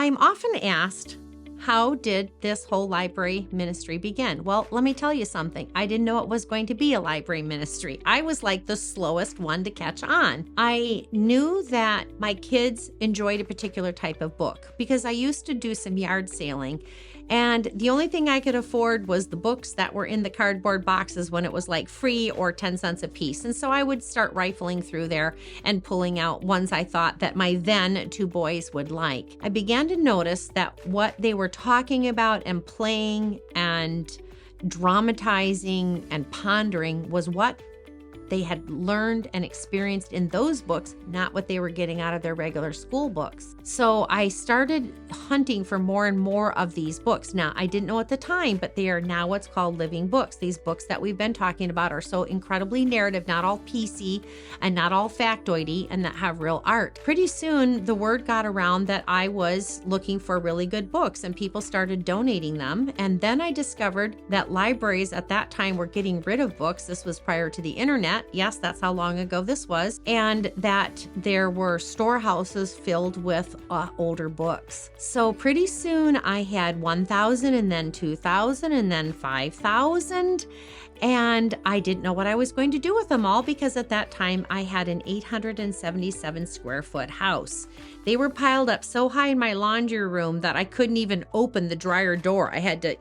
I'm often asked, how did this whole library ministry begin? Well, let me tell you something. I didn't know it was going to be a library ministry. I was like the slowest one to catch on. I knew that my kids enjoyed a particular type of book because I used to do some yard sailing. And the only thing I could afford was the books that were in the cardboard boxes when it was like free or 10 cents a piece. And so I would start rifling through there and pulling out ones I thought that my then two boys would like. I began to notice that what they were talking about and playing and dramatizing and pondering was what they had learned and experienced in those books, not what they were getting out of their regular school books. So I started hunting for more and more of these books. Now, I didn't know at the time, but they are now what's called living books. These books that we've been talking about are so incredibly narrative, not all PC and not all factoidy, and that have real art. Pretty soon, the word got around that I was looking for really good books, and people started donating them. And then I discovered that libraries at that time were getting rid of books. This was prior to the internet. Yes, that's how long ago this was. And that there were storehouses filled with older books. So pretty soon I had 1,000 and then 2,000 and then 5,000. And I didn't know what I was going to do with them all because at that time I had an 877 square foot house. They were piled up so high in my laundry room that I couldn't even open the dryer door. I had to,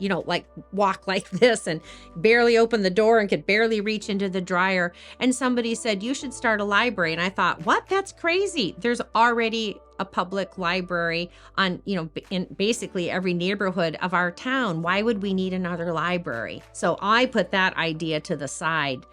walk like this and barely open the door and could barely reach into the dryer. And somebody said, you should start a library. And I thought, what? That's crazy. There's already a public library in basically every neighborhood of our town. Why would we need another library? So I put that idea to the side.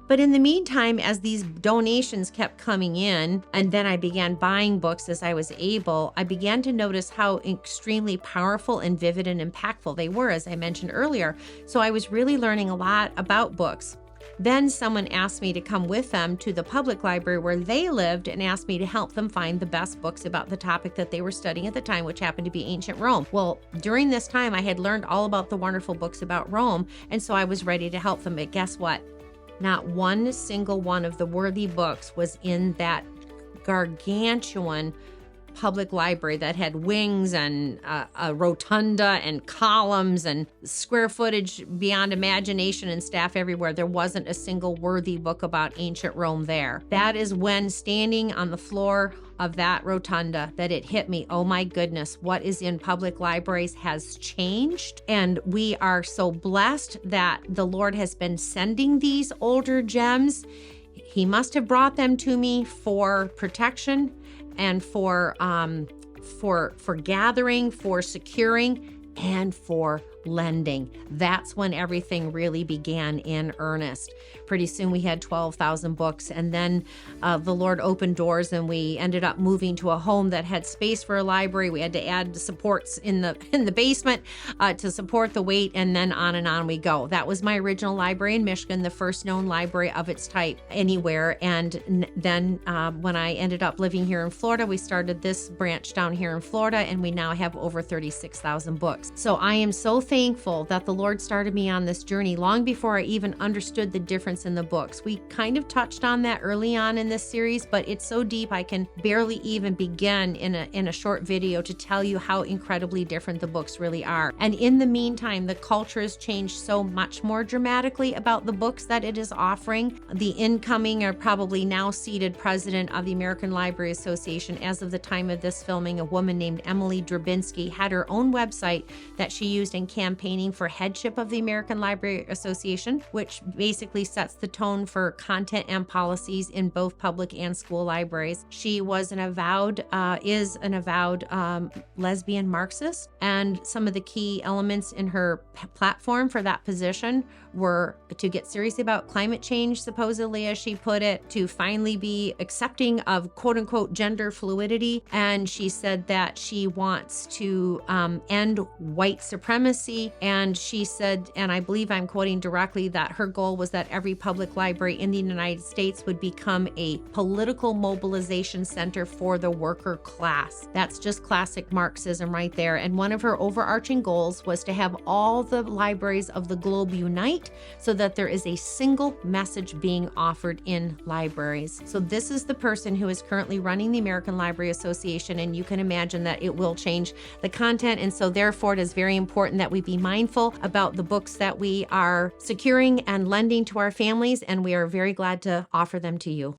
But in the meantime, as these donations kept coming in, and then I began buying books as I was able, I began to notice how extremely powerful and vivid and impactful they were, as I mentioned earlier. So I was really learning a lot about books. Then someone asked me to come with them to the public library where they lived and asked me to help them find the best books about the topic that they were studying at the time, which happened to be ancient Rome. Well, during this time, I had learned all about the wonderful books about Rome, and so I was ready to help them. But guess what? Not one single one of the worthy books was in that gargantuan public library that had wings and a rotunda and columns and square footage beyond imagination and staff everywhere. There wasn't a single worthy book about ancient Rome there. That is when, standing on the floor of that rotunda, that it hit me, oh my goodness, what is in public libraries has changed. And we are so blessed that the Lord has been sending these older gems. He must have brought them to me for protection and for gathering, for securing, and for lending. That's when everything really began in earnest. Pretty soon we had 12,000 books, and then the Lord opened doors and we ended up moving to a home that had space for a library. We had to add supports in the basement to support the weight, and then on we go. That was my original library in Michigan, the first known library of its type anywhere. And then when I ended up living here in Florida, we started this branch down here in Florida, and we now have over 36,000 books. So I am so thankful that the Lord started me on this journey long before I even understood the difference in the books. We kind of touched on that early on in this series, but it's so deep I can barely even begin in a short video to tell you how incredibly different the books really are. And in the meantime, the culture has changed so much more dramatically about the books that it is offering. The incoming or probably now seated president of the American Library Association, as of the time of this filming, a woman named Emily Drabinski, had her own website that she used in campaigning for headship of the American Library Association, which basically sets the tone for content and policies in both public and school libraries. She was is an avowed lesbian Marxist, and some of the key elements in her platform for that position were to get serious about climate change, supposedly, as she put it, to finally be accepting of quote unquote gender fluidity. And she said that she wants to end white supremacy Lucy, and she said, and I believe I'm quoting directly, that her goal was that every public library in the United States would become a political mobilization center for the worker class. That's just classic Marxism right there. And one of her overarching goals was to have all the libraries of the globe unite so that there is a single message being offered in libraries. So this is the person who is currently running the American Library Association, and you can imagine that it will change the content. And so therefore it is very important that we be mindful about the books that we are securing and lending to our families, and we are very glad to offer them to you.